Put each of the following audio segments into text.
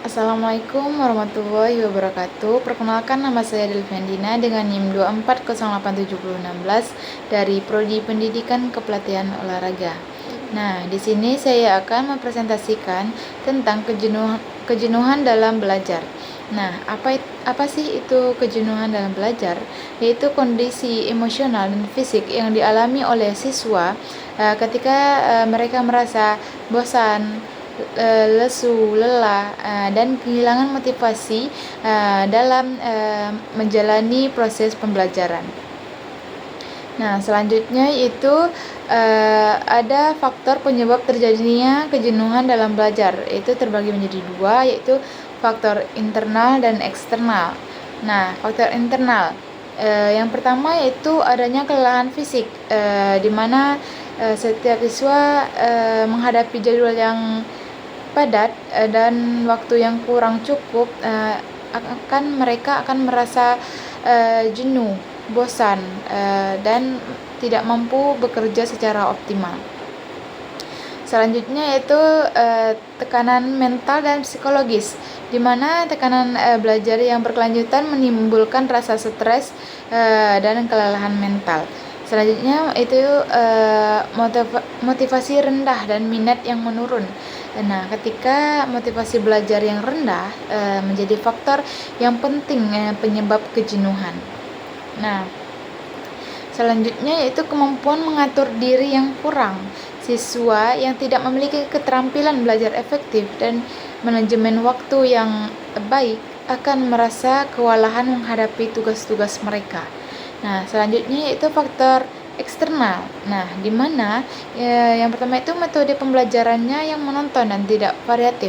Assalamualaikum warahmatullahi wabarakatuh. Perkenalkan, nama saya Delvendina dengan NIM 2408716 dari Prodi Pendidikan Kepelatihan Olahraga. Nah, di sini saya akan mempresentasikan tentang kejenuhan dalam belajar. Nah, apa sih itu kejenuhan dalam belajar? Yaitu kondisi emosional dan fisik yang dialami oleh siswa ketika mereka merasa bosan, lesu, lelah, dan kehilangan motivasi dalam menjalani proses pembelajaran. Nah, selanjutnya itu ada faktor penyebab terjadinya kejenuhan dalam belajar. Itu terbagi menjadi dua, yaitu faktor internal dan eksternal. Nah, faktor internal yang pertama yaitu adanya kelelahan fisik, di mana setiap siswa menghadapi jadwal yang padat dan waktu yang kurang cukup, mereka akan merasa jenuh, bosan, dan tidak mampu bekerja secara optimal. Selanjutnya yaitu tekanan mental dan psikologis, di mana tekanan belajar yang berkelanjutan menimbulkan rasa stres dan kelelahan mental. Selanjutnya itu motivasi rendah dan minat yang menurun. Nah, ketika motivasi belajar yang rendah menjadi faktor yang penting penyebab kejenuhan. Nah, selanjutnya yaitu kemampuan mengatur diri yang kurang. Siswa yang tidak memiliki keterampilan belajar efektif dan manajemen waktu yang baik akan merasa kewalahan menghadapi tugas-tugas mereka. Nah, selanjutnya yaitu faktor eksternal. Nah, di mana yang pertama itu metode pembelajarannya yang monoton dan tidak variatif.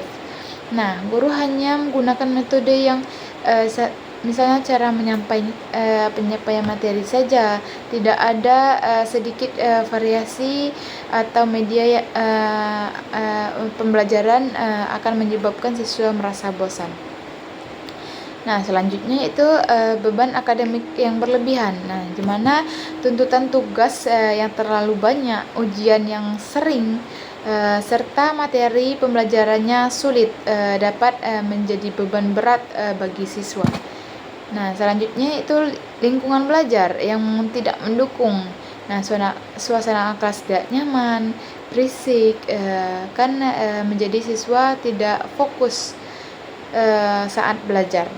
Nah, guru hanya menggunakan metode yang misalnya cara penyampaian materi saja, tidak ada sedikit variasi atau media pembelajaran akan menyebabkan siswa merasa bosan. Nah, selanjutnya itu beban akademik yang berlebihan. Nah, di mana tuntutan tugas yang terlalu banyak, ujian yang sering, serta materi pembelajarannya sulit dapat menjadi beban berat bagi siswa. Nah, selanjutnya itu lingkungan belajar yang tidak mendukung. Nah, suasana kelas tidak nyaman, berisik, kan menjadi siswa tidak fokus saat belajar.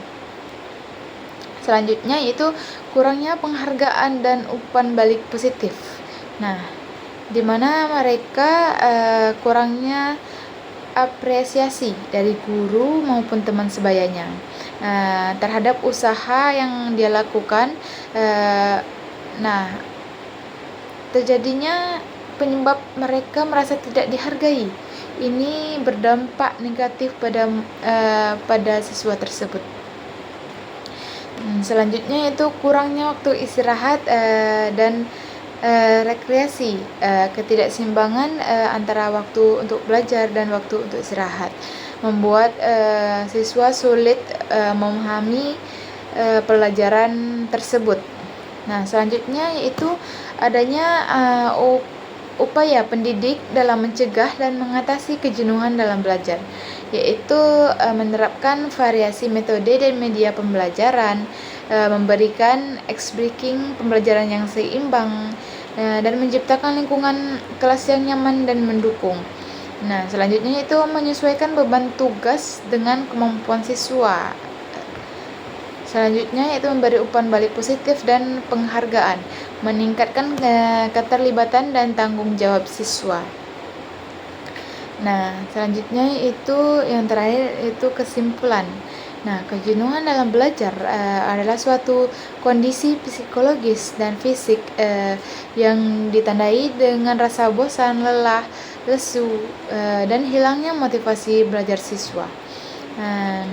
Selanjutnya yaitu kurangnya penghargaan dan umpan balik positif. Nah, di mana mereka kurangnya apresiasi dari guru maupun teman sebayanya terhadap usaha yang dia lakukan. Nah, terjadinya penyebab mereka merasa tidak dihargai. Ini berdampak negatif pada siswa tersebut. Selanjutnya itu kurangnya waktu istirahat dan rekreasi, ketidakseimbangan antara waktu untuk belajar dan waktu untuk istirahat membuat siswa sulit memahami pelajaran tersebut. Nah, selanjutnya yaitu adanya upaya pendidik dalam mencegah dan mengatasi kejenuhan dalam belajar, yaitu menerapkan variasi metode dan media pembelajaran, memberikan breaking pembelajaran yang seimbang, dan menciptakan lingkungan kelas yang nyaman dan mendukung. Nah, selanjutnya itu menyesuaikan beban tugas dengan kemampuan siswa. Selanjutnya yaitu memberi umpan balik positif dan penghargaan, meningkatkan keterlibatan dan tanggung jawab siswa. Nah, selanjutnya itu yang terakhir itu kesimpulan. Nah, kejenuhan dalam belajar adalah suatu kondisi psikologis dan fisik yang ditandai dengan rasa bosan, lelah, lesu, dan hilangnya motivasi belajar siswa.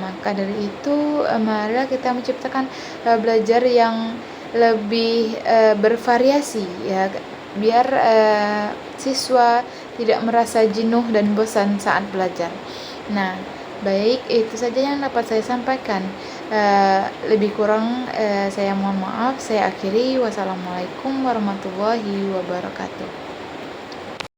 Maka dari itu marilah kita menciptakan belajar yang lebih bervariasi, ya, biar siswa tidak merasa jenuh dan bosan saat belajar. Nah, baik, itu saja yang dapat saya sampaikan. Lebih kurang saya mohon maaf. Saya akhiri. Wassalamualaikum warahmatullahi wabarakatuh.